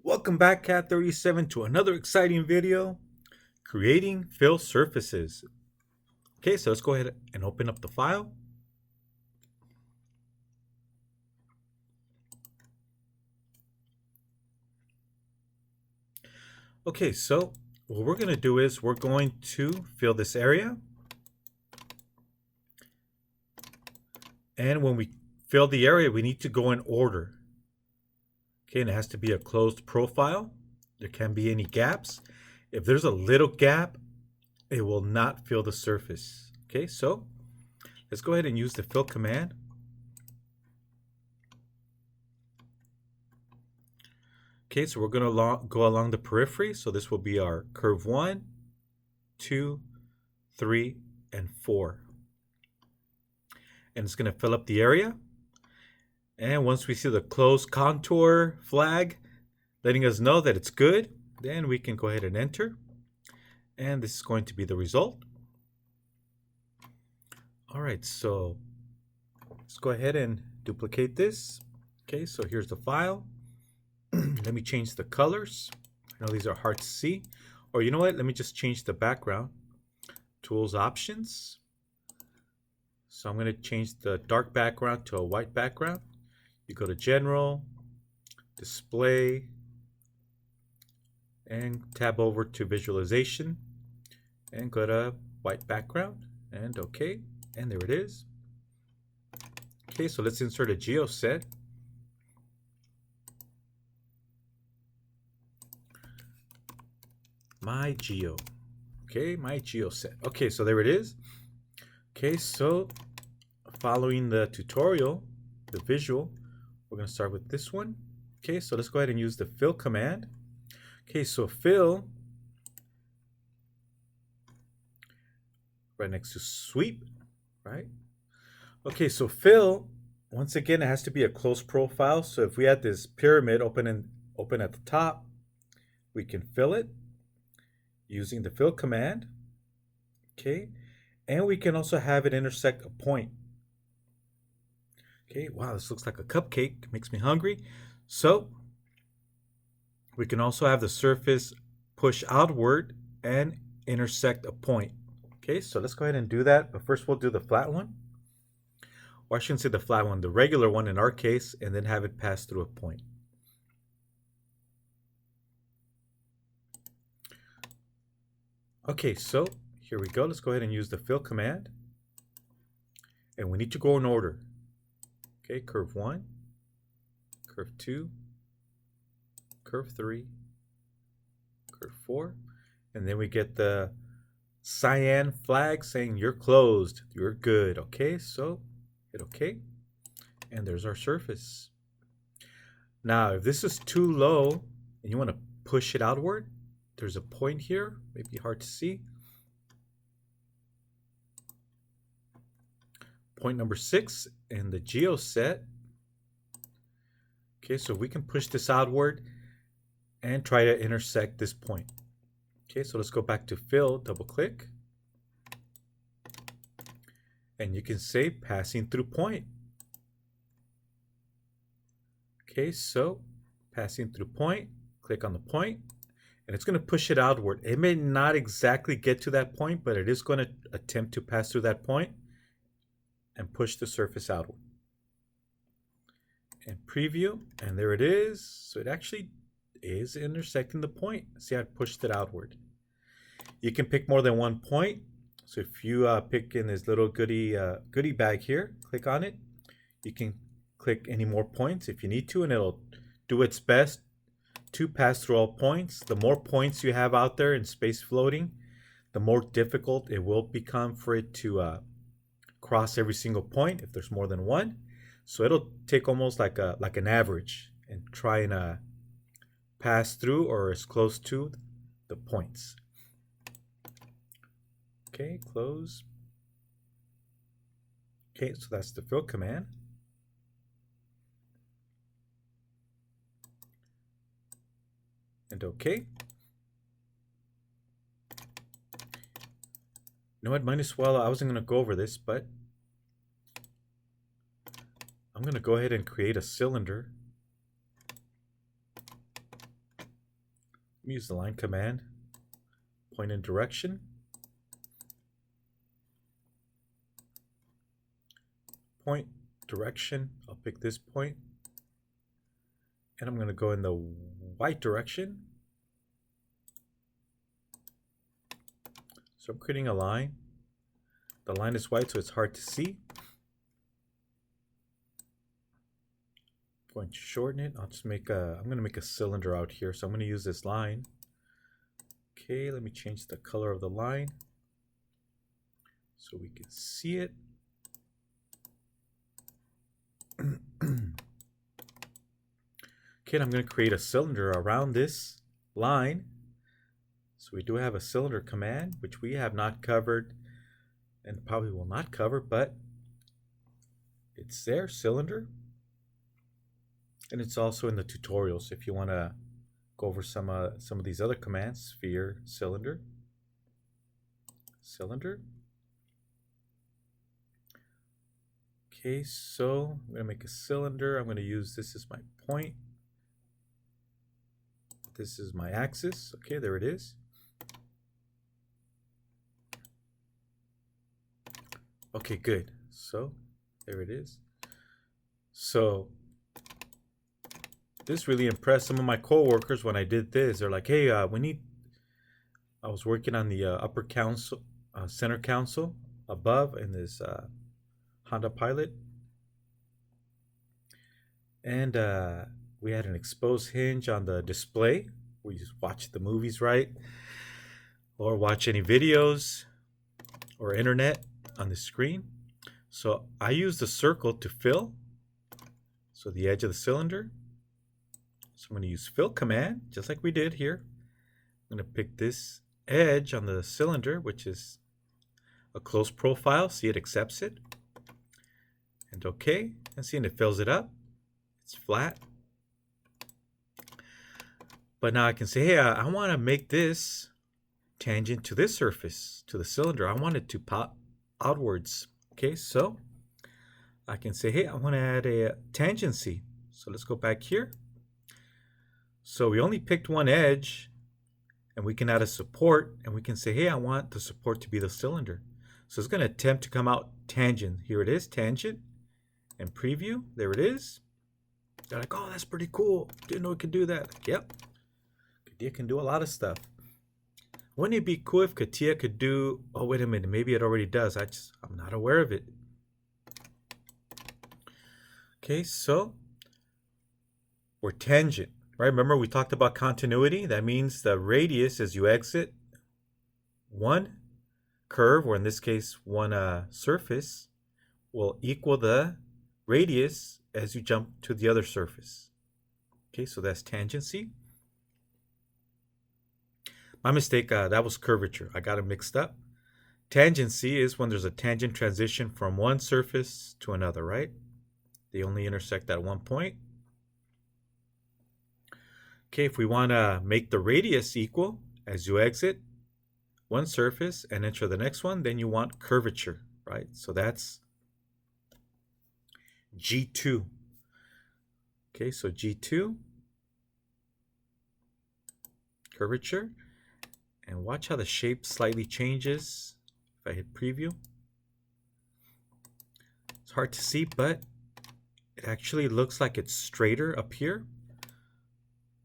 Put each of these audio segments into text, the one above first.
Welcome back, Cat37, to another exciting video, creating fill surfaces. Okay, so let's go ahead and open up the file. Okay, so what we're going to do is we're going to fill this area. And when we fill the area, we need to go in order. Okay, and it has to be a closed profile. There can't be any gaps. If there's a little gap, it will not fill the surface. Okay, so let's go ahead and use the fill command. Okay, so we're going to go along the periphery. So this will be our curve 1, 2, 3, and 4. And it's going to fill up the area. And once we see the closed contour flag letting us know that it's good, then we can go ahead and enter. And this is going to be the result. All right, so let's go ahead and duplicate this. Okay, so here's the file. Let me change the colors. I know these are hard to see. Or you know what? Let me just change the background. Tools, options. So I'm going to change the dark background to a white background. You go to General, Display, and tab over to Visualization, and go to white background, and OK. And there it is. Okay, so let's insert a geoset. My geo. Okay, my geoset. Okay, so there it is. Okay, so following the tutorial, the visual, we're going to start with this one. Okay, so let's go ahead and use the fill command. Okay, so fill right next to sweep, right? Okay, so fill, once again, it has to be a closed profile. So if we had this pyramid open at the top, we can fill it using the fill command. Okay, and we can also have it intersect a point. Okay, wow, this looks like a cupcake. Makes me hungry. So we can also have the surface push outward and intersect a point. Okay, so let's go ahead and do that. But first we'll do the flat one. Or I shouldn't say the flat one, the regular one in our case, and then have it pass through a point. Okay, so here we go. Let's go ahead and use the fill command. And we need to go in order. Okay, curve 1, curve 2, curve 3, curve 4, and then we get the cyan flag saying you're closed, you're good. Okay, so hit OK, and there's our surface. Now, if this is too low and you want to push it outward, there's a point here, maybe hard to see. Point number 6 in the geoset. Okay, so we can push this outward and try to intersect this point. Okay, so let's go back to fill, double click. And you can say passing through point. Okay, so passing through point, click on the point, and it's going to push it outward. It may not exactly get to that point, but it is going to attempt to pass through that point and push the surface outward. And preview, and there it is. So it actually is intersecting the point. See, I pushed it outward. You can pick more than one point. So if you pick in this little goodie bag here, click on it. You can click any more points if you need to, and it'll do its best to pass through all points. The more points you have out there in space floating, the more difficult it will become for it to cross every single point if there's more than one. So it'll take almost like an average and try and pass through or as close to the points. Okay, close. Okay, so that's the fill command. And OK. You know what, might as well, I wasn't going to go over this, but I'm going to go ahead and create a cylinder. use the line command. Point and direction. Point, direction. I'll pick this point. And I'm going to go in the white direction. So I'm creating a line. The line is white, so it's hard to see. Going to shorten it. I'll just make I'm going to make a cylinder out here. So I'm going to use this line. Okay, let me change the color of the line so we can see it. Okay, and I'm going to create a cylinder around this line. So we do have a cylinder command, which we have not covered and probably will not cover, but it's there, cylinder. And it's also in the tutorials if you want to go over some of these other commands. Sphere, cylinder, cylinder. Okay, so I'm going to make a cylinder. I'm going to use this as my point. This is my axis. Okay, there it is. Okay, good. So there it is. So this really impressed some of my coworkers when I did this. They're like, hey, I was working on the upper console, center console above in this Honda Pilot. And we had an exposed hinge on the display. We just watch the movies, right? Or watch any videos or internet on the screen. So I use the circle to fill. So the edge of the cylinder. So I'm going to use fill command, just like we did here. I'm going to pick this edge on the cylinder, which is a close profile. See, it accepts it. And OK. And see, and it fills it up. It's flat. But now I can say, hey, I want to make this tangent to this surface, to the cylinder. I want it to pop outwards. Okay, so I can say, hey, I want to add a tangency. So let's go back here. So we only picked one edge, and we can add a support, and we can say, hey, I want the support to be the cylinder. So it's going to attempt to come out tangent. Here it is, tangent, and preview. There it is. They're like, oh, that's pretty cool. Didn't know it could do that. Yep. CATIA can do a lot of stuff. Wouldn't it be cool if CATIA could do, oh, wait a minute, maybe it already does. I'm not aware of it. Okay, so we're tangent, right? Remember we talked about continuity? That means the radius as you exit one curve, or in this case, one surface, will equal the radius as you jump to the other surface. Okay, so that's tangency. My mistake, that was curvature. I got it mixed up. Tangency is when there's a tangent transition from one surface to another, right? They only intersect at one point. Okay, if we want to make the radius equal as you exit one surface and enter the next one, then you want curvature, right? So that's G2. Okay, so G2, curvature. And watch how the shape slightly changes if I hit preview. It's hard to see, but it actually looks like it's straighter up here.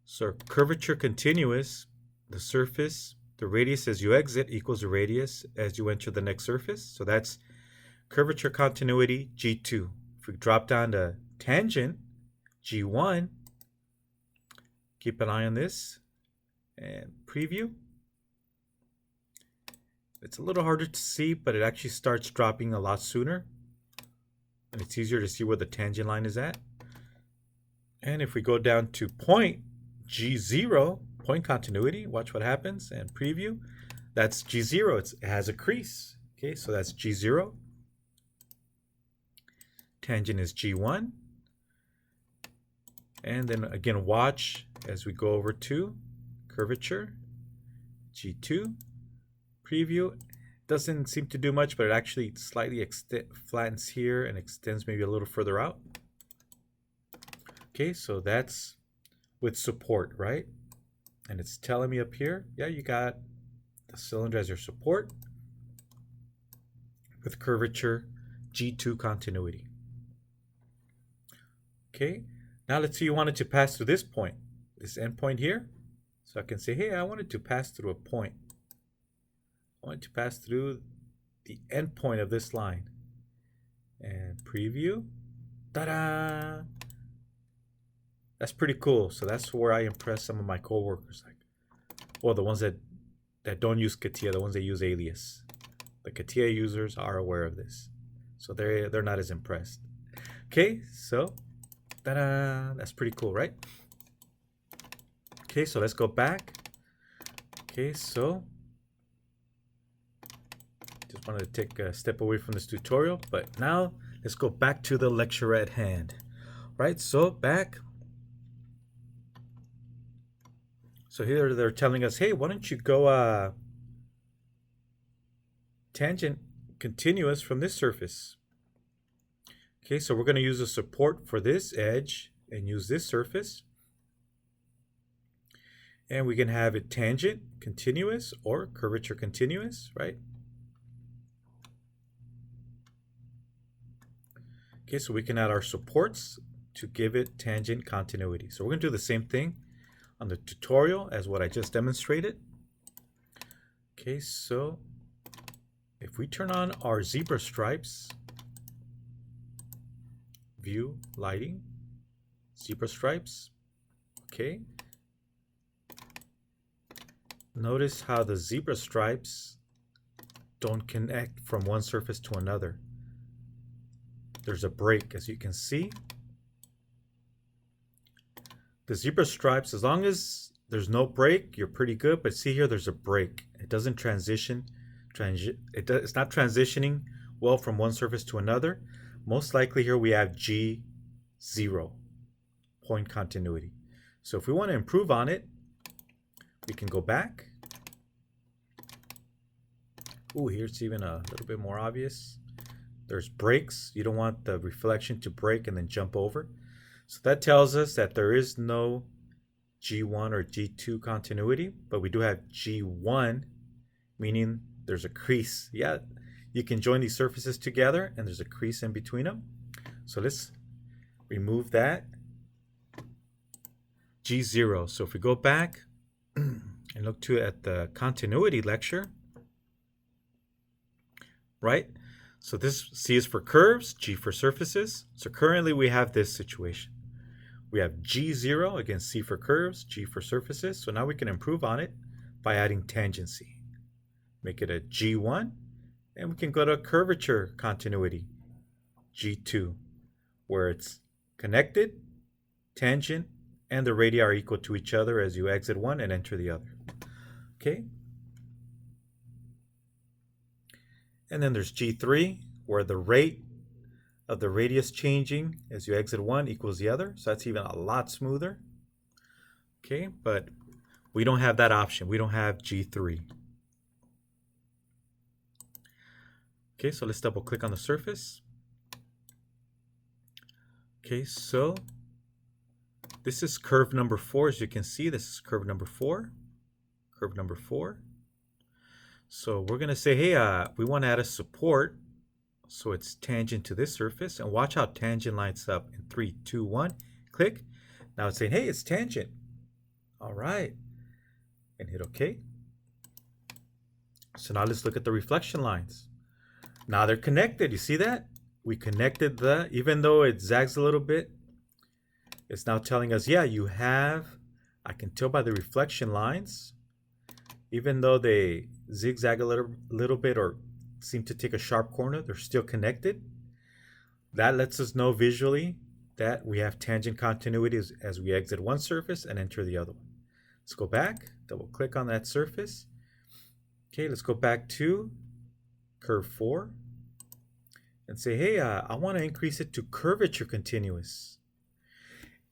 So curvature continuous, the surface, the radius as you exit equals the radius as you enter the next surface. So that's curvature continuity G2. If we drop down to tangent G1, keep an eye on this and preview. It's a little harder to see, but it actually starts dropping a lot sooner. And it's easier to see where the tangent line is at. And if we go down to point G0, point continuity, watch what happens, and preview. That's G0. It has a crease. Okay, so that's G0. Tangent is G1. And then again, watch as we go over to curvature, G2. Preview doesn't seem to do much, but it actually slightly flattens here and extends maybe a little further out. Okay, so that's with support, right? And it's telling me up here, yeah, you got the cylinder as your support with curvature G2 continuity. Okay, now let's say you wanted to pass through this point, this endpoint here. So I can say, hey, I wanted to pass through a point. I want to pass through the endpoint of this line. And preview. Ta-da! That's pretty cool. So that's where I impress some of my coworkers, like, well, the ones that don't use CATIA, the ones that use Alias. The CATIA users are aware of this, so they're not as impressed. Okay, so ta-da! That's pretty cool, right? Okay, so let's go back. Okay, so just wanted to take a step away from this tutorial, but now let's go back to the lecture at hand. Right, so back. So here they're telling us, hey, why don't you go tangent continuous from this surface. Okay, so we're going to use a support for this edge and use this surface. And we can have it tangent continuous or curvature continuous, right? Okay, so we can add our supports to give it tangent continuity. So we're going to do the same thing on the tutorial as what I just demonstrated. Okay, so if we turn on our zebra stripes, view, lighting, zebra stripes, okay. Notice how the zebra stripes don't connect from one surface to another. There's a break, as you can see. The zebra stripes, as long as there's no break, you're pretty good. But see here, there's a break. It doesn't transition. It's not transitioning well from one surface to another. Most likely here we have G0, point continuity. So if we want to improve on it, we can go back. Ooh, here it's even a little bit more obvious. There's breaks. You don't want the reflection to break and then jump over. So that tells us that there is no G1 or G2 continuity, but we do have G1, meaning there's a crease. Yeah, you can join these surfaces together and there's a crease in between them. So let's remove that. G0. So if we go back and look at the continuity lecture, right? So this C is for curves, G for surfaces. So currently we have this situation. We have G0, again, C for curves, G for surfaces. So now we can improve on it by adding tangency. Make it a G1, and we can go to curvature continuity, G2, where it's connected, tangent, and the radii are equal to each other as you exit one and enter the other. Okay. And then there's G3, where the rate of the radius changing as you exit one equals the other. So that's even a lot smoother. Okay, but we don't have that option. We don't have G3. Okay, so let's double click on the surface. Okay, so this is curve number 4. As you can see, this is curve number 4. Curve number 4. So we're going to say, hey, we want to add a support. So it's tangent to this surface. And watch how tangent lines up in 3, 2, 1. Click. Now it's saying, hey, it's tangent. All right. And hit OK. So now let's look at the reflection lines. Now they're connected. You see that? We connected even though it zags a little bit, it's now telling us, yeah, you have, I can tell by the reflection lines, even though they zigzag a little bit or seem to take a sharp corner, they're still connected. That lets us know visually that we have tangent continuity as we exit one surface and enter the other one. Let's go back, double click on that surface. Okay, let's go back to curve 4 and say, hey, I want to increase it to curvature continuous.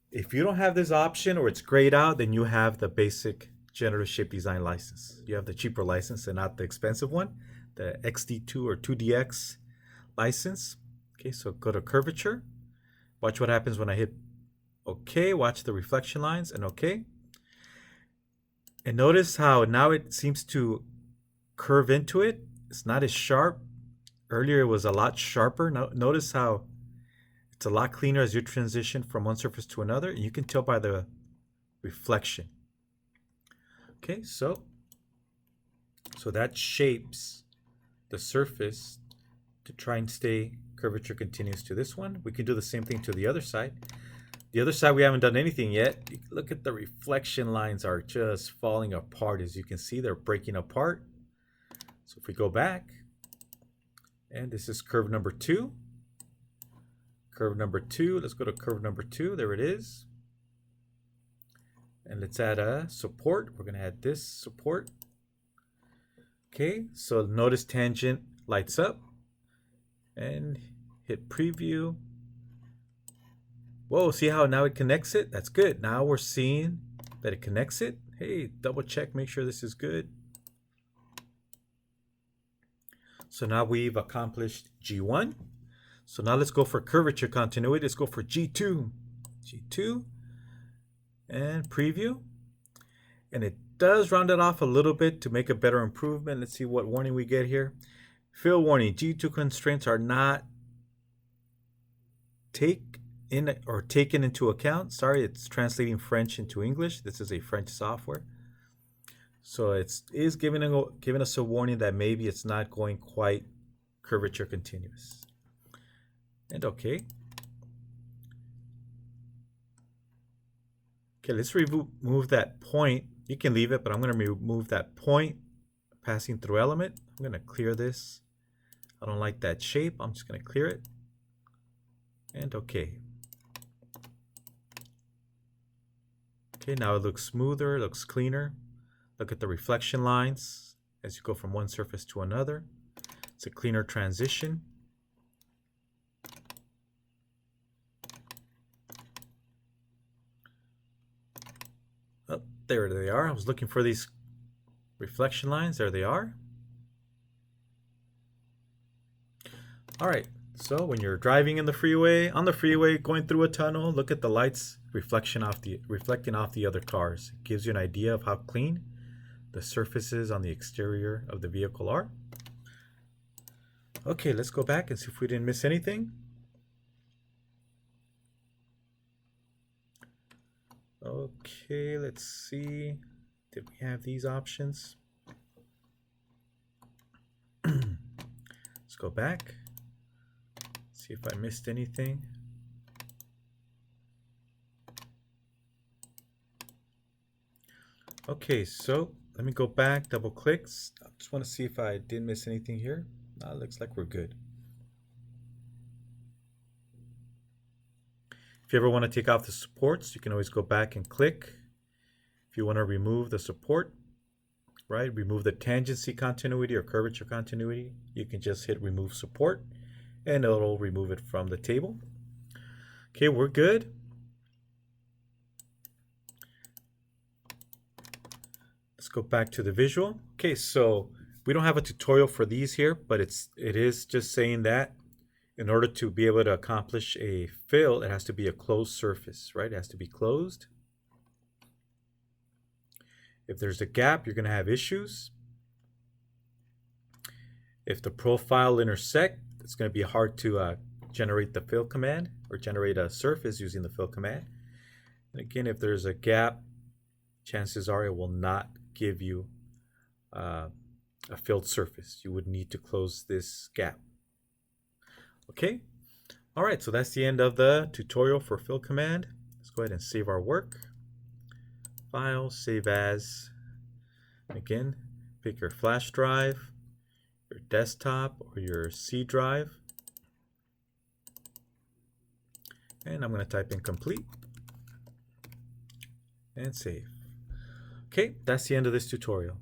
If you don't have this option or it's grayed out, then you have the basic generative shape design license. You have the cheaper license and not the expensive one, the XD2 or 2DX license. Okay, so go to curvature. Watch what happens when I hit OK. Watch the reflection lines and OK. And notice how now it seems to curve into it. It's not as sharp. Earlier it was a lot sharper. Notice how it's a lot cleaner as you transition from one surface to another. And you can tell by the reflection. Okay, so that shapes the surface to try and stay curvature continuous to this one. We can do the same thing to the other side. The other side, we haven't done anything yet. Look at the reflection lines are just falling apart. As you can see, they're breaking apart. So if we go back, and this is curve number 2. Curve number 2, let's go to curve number 2. There it is. And let's add a support. We're going to add this support. Okay, so notice tangent lights up. And hit preview. Whoa, see how now it connects it? That's good. Now we're seeing that it connects it. Hey, double check, make sure this is good. So now we've accomplished G1. So now let's go for curvature continuity. Let's go for G2. G2 and preview. And it does round it off a little bit to make a better improvement. Let's see what warning we get here. Fill warning, G2 constraints are not taken into account. Sorry, it's translating French into English. This is a French software. So it is giving us a warning that maybe it's not going quite curvature continuous. And okay. Okay, let's remove that point. You can leave it, but I'm going to remove that point passing through element. I'm going to clear this. I don't like that shape. I'm just going to clear it. And okay. Okay, now it looks smoother, it looks cleaner. Look at the reflection lines as you go from one surface to another. It's a cleaner transition. Oh, there they are. I was looking for these reflection lines. There they are. All right. So when you're driving on the freeway, going through a tunnel, look at the lights reflecting off the other cars. It gives you an idea of how clean the surfaces on the exterior of the vehicle are. Okay, let's go back and see if we didn't miss anything. Okay, let's see. Did we have these options? Let's go back. See if I missed anything. Okay, so let me go back, double clicks. I just want to see if I didn't miss anything here. No, it looks like we're good. If you ever want to take off the supports, you can always go back and click. If you want to remove the support, right, remove the tangency continuity or curvature continuity, you can just hit remove support and it'll remove it from the table. Okay, we're good. Let's go back to the visual. Okay, so we don't have a tutorial for these here, but it is just saying that in order to be able to accomplish a fill, it has to be a closed surface, right? It has to be closed. If there's a gap, you're going to have issues. If the profile intersect, it's going to be hard to generate the fill command or generate a surface using the fill command. And again, if there's a gap, chances are it will not give you a filled surface. You would need to close this gap. Okay. All right. So that's the end of the tutorial for fill command. Let's go ahead and save our work. File, save as. Again, pick your flash drive, your desktop, or your C drive. And I'm going to type in complete and save. Okay, that's the end of this tutorial.